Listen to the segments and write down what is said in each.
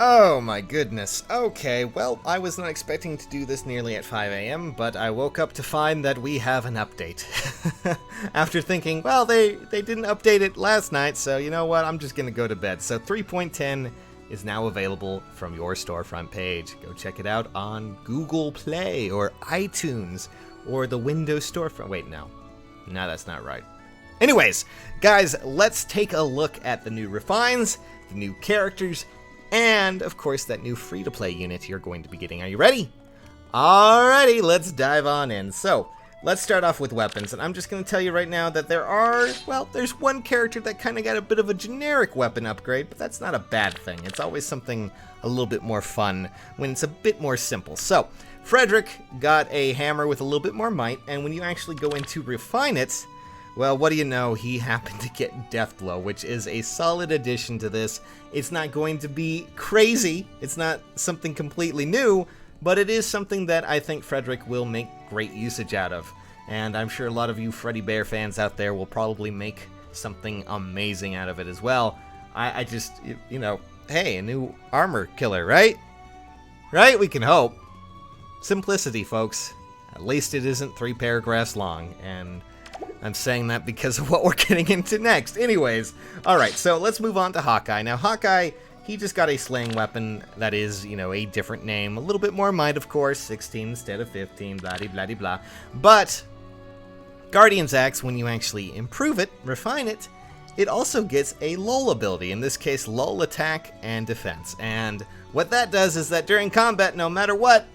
Oh my goodness. Okay, well, I was not expecting to do this nearly at 5 a.m., but I woke up to find that we have an update. After thinking, well, they didn't update it last night, so you know what, I'm just gonna go to bed. So 3.10 is now available from your storefront page. Go check it out on Google Play or iTunes or the Windows storefront. Wait, no, that's not right. Anyways, guys, let's take a look at the new refines, the new characters, and, of course, that new free-to-play unit you're going to be getting. Are you ready? Alrighty, let's dive on in. So, let's start off with weapons, and I'm just going to tell you right now that there's one character that kind of got a bit of a generic weapon upgrade, but that's not a bad thing. It's always something a little bit more fun when it's a bit more simple. So, Frederick got a hammer with a little bit more might, and when you actually go in to refine it, well, what do you know, he happened to get Death Blow, which is a solid addition to this. It's not going to be crazy, it's not something completely new, but it is something that I think Frederick will make great usage out of. And I'm sure a lot of you Freddy Bear fans out there will probably make something amazing out of it as well. I just, you know, hey, a new armor killer, right? Right? We can hope. Simplicity, folks. At least it isn't 3 paragraphs long, and I'm saying that because of what we're getting into next. Anyways, alright, so let's move on to Hawkeye. Now, Hawkeye, he just got a slaying weapon that is, you know, a different name. A little bit more might, of course, 16 instead of 15, blah-de-blah-de-blah. But Guardian's Axe, when you actually improve it, refine it, it also gets a lull ability. In this case, lull attack and defense. And what that does is that during combat, no matter what,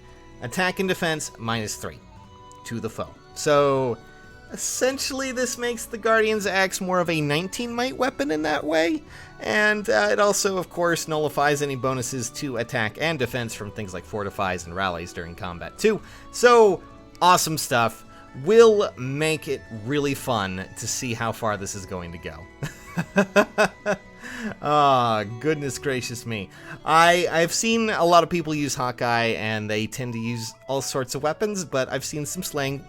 attack and defense -3 to the foe. So essentially, this makes the Guardian's Axe more of a 19 might weapon in that way, and it also, of course, nullifies any bonuses to attack and defense from things like fortifies and rallies during combat too. So, awesome stuff. Will make it really fun to see how far this is going to go. Oh, goodness gracious me. I've seen a lot of people use Hawkeye, and they tend to use all sorts of weapons, but I've seen some slaying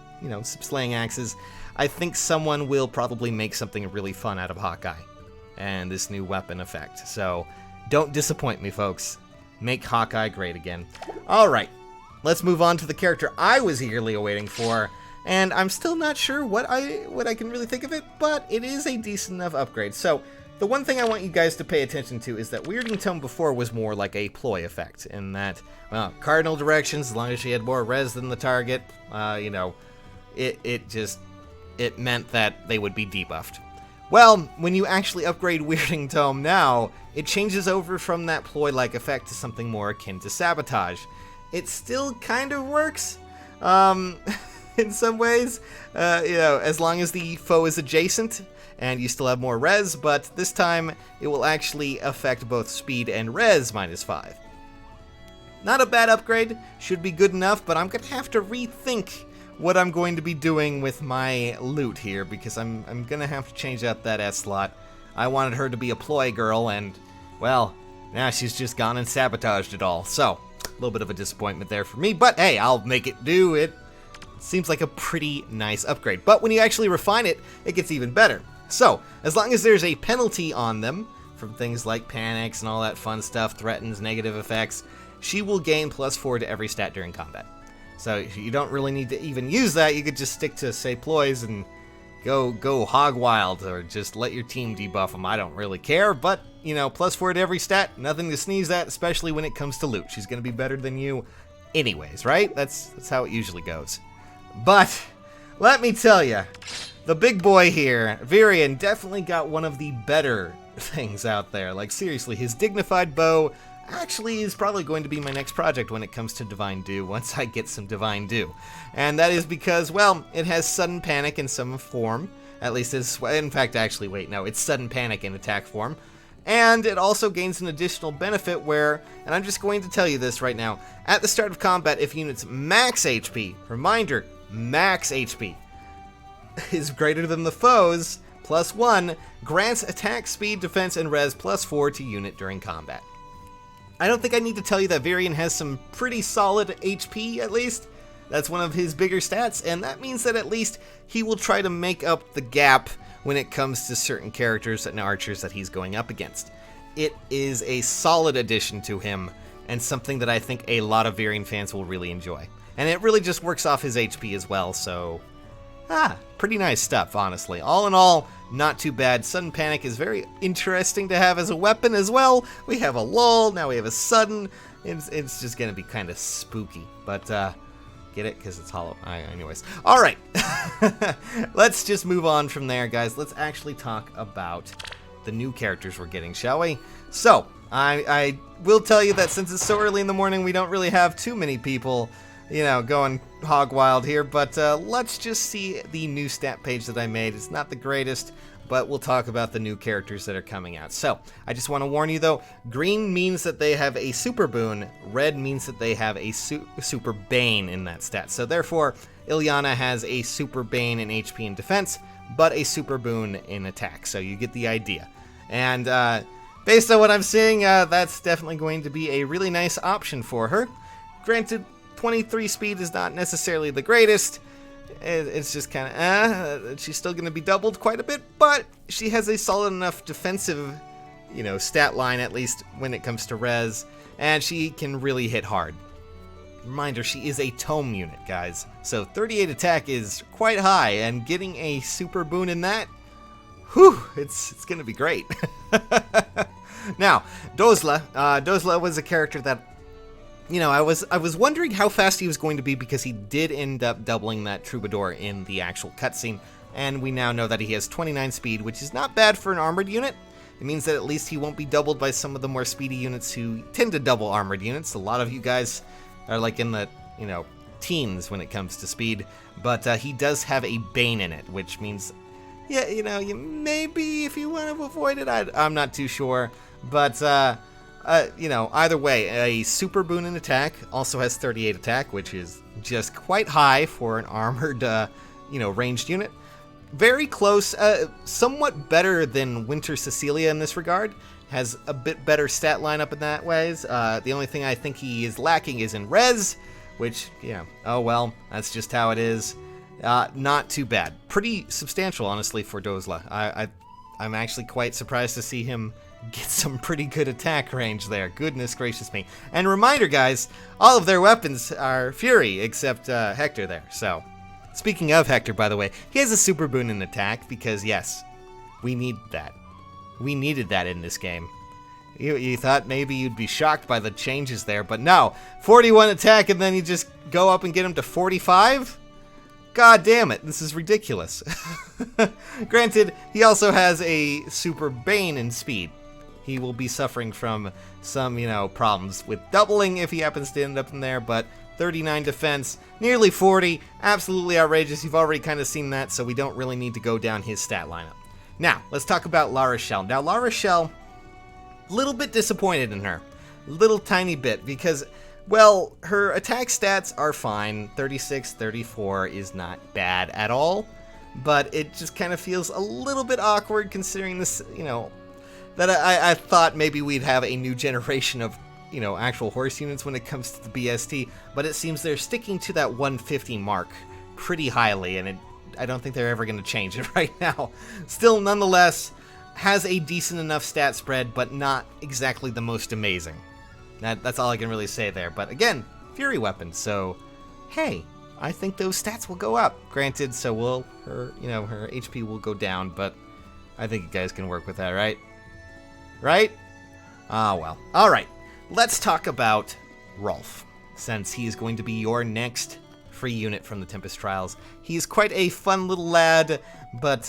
axes. I think someone will probably make something really fun out of Hawkeye and this new weapon effect. So, don't disappoint me, folks. Make Hawkeye great again. Alright, let's move on to the character I was eagerly awaiting for, and I'm still not sure what I can really think of it, but it is a decent enough upgrade. So, the one thing I want you guys to pay attention to is that Weirding Tome before was more like a ploy effect, in that, well, cardinal directions, as long as she had more res than the target, you know, it meant that they would be debuffed. Well, when you actually upgrade Weirding Tome now, it changes over from that ploy-like effect to something more akin to sabotage. It still kind of works, in some ways, you know, as long as the foe is adjacent, and you still have more res, but this time it will actually affect both speed and res -5. Not a bad upgrade, should be good enough, but I'm gonna have to rethink what I'm going to be doing with my loot here, because I'm gonna have to change out that S slot. I wanted her to be a ploy girl, and, well, now she's just gone and sabotaged it all. So, a little bit of a disappointment there for me, but hey, I'll make it do. It seems like a pretty nice upgrade. But when you actually refine it, it gets even better. So, as long as there's a penalty on them, from things like panics and all that fun stuff, threatens, negative effects, she will gain +4 to every stat during combat. So you don't really need to even use that. You could just stick to, say, ploys and go hog wild, or just let your team debuff them. I don't really care, but, you know, +4 to every stat, nothing to sneeze at, especially when it comes to loot. She's going to be better than you anyways, right? That's how it usually goes. But let me tell you, the big boy here, Virian, definitely got one of the better things out there. Like, seriously, his dignified bow actually is probably going to be my next project when it comes to Divine Dew, once I get some Divine Dew. And that is because, well, it has Sudden Panic in some form. At least it's, in fact, actually, wait, no, it's Sudden Panic in attack form. And it also gains an additional benefit where, and I'm just going to tell you this right now, at the start of combat, if units max HP, reminder, max HP, is greater than the foe's, +1, grants attack, speed, defense, and res +4 to unit during combat. I don't think I need to tell you that Virian has some pretty solid HP, at least. That's one of his bigger stats, and that means that at least he will try to make up the gap when it comes to certain characters and archers that he's going up against. it is a solid addition to him, and something that I think a lot of Varian fans will really enjoy. And it really just works off his HP as well, so... pretty nice stuff, honestly. All in all, not too bad. Sudden Panic is very interesting to have as a weapon as well. We have a lull, now we have a sudden. It's just gonna be kind of spooky, but get it? Because it's hollow. Anyways. Alright. Let's just move on from there, guys. Let's actually talk about the new characters we're getting, shall we? So, I will tell you that since it's so early in the morning, we don't really have too many people, you know, going hog wild here, but let's just see the new stat page that I made. It's not the greatest, but we'll talk about the new characters that are coming out. So, I just want to warn you though, green means that they have a super boon, red means that they have a super bane in that stat. So therefore, Ilyana has a super bane in HP and defense, but a super boon in attack. So you get the idea. And based on what I'm seeing, that's definitely going to be a really nice option for her. Granted, 23 speed is not necessarily the greatest. It's just kind of, she's still going to be doubled quite a bit, but she has a solid enough defensive, you know, stat line, at least when it comes to res, and she can really hit hard. Reminder, she is a tome unit, guys, so 38 attack is quite high, and getting a super boon in that, whew, it's going to be great. Now, Dozla. Dozla was a character that, you know, I was wondering how fast he was going to be because he did end up doubling that Troubadour in the actual cutscene, and we now know that he has 29 speed, which is not bad for an armored unit. It means that at least he won't be doubled by some of the more speedy units who tend to double armored units. A lot of you guys are like in the, you know, teens when it comes to speed, but he does have a Bane in it, which means, yeah, you know, you maybe if you want to avoid it, I'm not too sure, but you know, either way, a super boon in attack, also has 38 attack, which is just quite high for an armored, you know, ranged unit. Very close, somewhat better than Winter Cecilia in this regard. Has a bit better stat lineup in that ways. The only thing I think he is lacking is in res, which, yeah, oh well, that's just how it is. Not too bad. Pretty substantial, honestly, for Dozla. I'm actually quite surprised to see him get some pretty good attack range there. Goodness gracious me. And reminder, guys, all of their weapons are Fury, except Hector there. So, speaking of Hector, by the way, he has a super boon in attack because, yes, we need that. We needed that in this game. You thought maybe you'd be shocked by the changes there, but no. 41 attack and then you just go up and get him to 45? God damn it, this is ridiculous. Granted, he also has a super bane in speed. He will be suffering from some, you know, problems with doubling if he happens to end up in there, but 39 defense, nearly 40, absolutely outrageous. You've already kind of seen that, so we don't really need to go down his stat lineup. Now, let's talk about La Rochelle. Now, La Rochelle, a little bit disappointed in her. Little tiny bit, because, well, her attack stats are fine. 36, 34 is not bad at all, but it just kind of feels a little bit awkward considering this, you know, that I thought maybe we'd have a new generation of, you know, actual horse units when it comes to the BST, but it seems they're sticking to that 150 mark pretty highly, and I don't think they're ever going to change it right now. Still, nonetheless, has a decent enough stat spread, but not exactly the most amazing. That's all I can really say there. But again, Fury weapon, so hey, I think those stats will go up. Granted, so will her, you know, her HP will go down, but I think you guys can work with that, right? Right? Ah, well. Alright, let's talk about Rolf, since he is going to be your next free unit from the Tempest Trials. He's quite a fun little lad, but,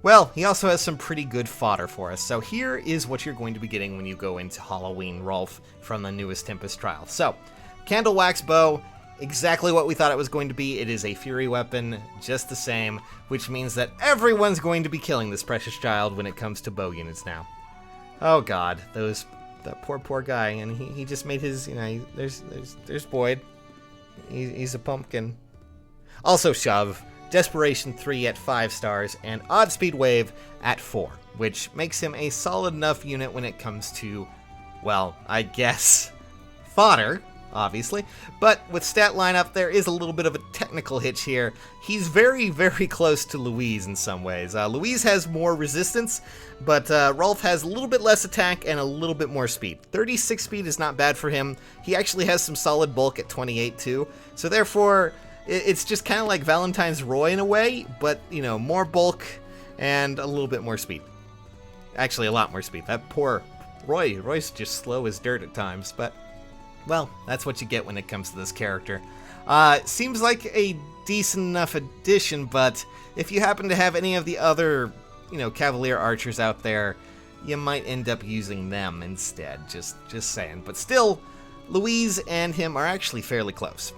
well, he also has some pretty good fodder for us. So here is what you're going to be getting when you go into Halloween Rolf from the newest Tempest Trial. So, Candle Wax Bow, exactly what we thought it was going to be. It is a Fury weapon, just the same, which means that everyone's going to be killing this precious child when it comes to bow units now. Oh god, that poor guy, and he just made his, you know, there's Boyd. He's a pumpkin. Also shove, Desperation 3 at 5 stars, and Odd Speed Wave at 4, which makes him a solid enough unit when it comes to, well, I guess, fodder. obviously. But with stat lineup, there is a little bit of a technical hitch here. He's very, very close to Louise in some ways. Louise has more resistance, but Rolf has a little bit less attack and a little bit more speed. 36 speed is not bad for him. He actually has some solid bulk at 28 too. So therefore, it's just kind of like Valentine's Roy in a way, but, you know, more bulk and a little bit more speed. Actually, a lot more speed. That poor Roy's just slow as dirt at times, but, well, that's what you get when it comes to this character. Seems like a decent enough addition, but if you happen to have any of the other, you know, Cavalier archers out there, you might end up using them instead. Just saying. But still, Louise and him are actually fairly close.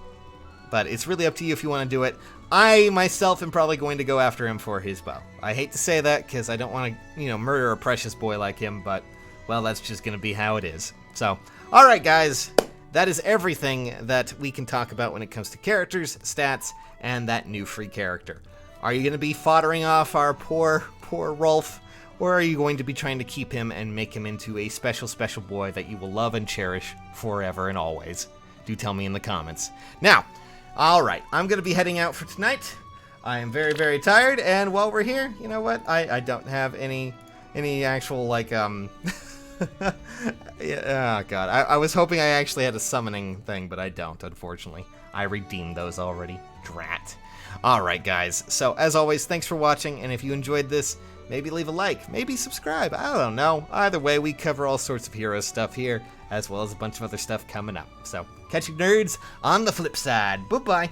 But it's really up to you if you want to do it. I, myself, am probably going to go after him for his bow. I hate to say that, because I don't want to, you know, murder a precious boy like him, but, well, that's just going to be how it is. So, alright guys, that is everything that we can talk about when it comes to characters, stats, and that new free character. Are you going to be foddering off our poor Rolf, or are you going to be trying to keep him and make him into a special boy that you will love and cherish forever and always? Do tell me in the comments. Now, alright, I'm going to be heading out for tonight. I am very, very tired, and while we're here, you know what? I don't have any actual, like, yeah, oh god. I was hoping I actually had a summoning thing, but I don't, unfortunately. I redeemed those already. Drat. Alright, guys. So, as always, thanks for watching, and if you enjoyed this, maybe leave a like, maybe subscribe. I don't know. Either way, we cover all sorts of hero stuff here, as well as a bunch of other stuff coming up. So, catch you nerds on the flip side. Bye-bye.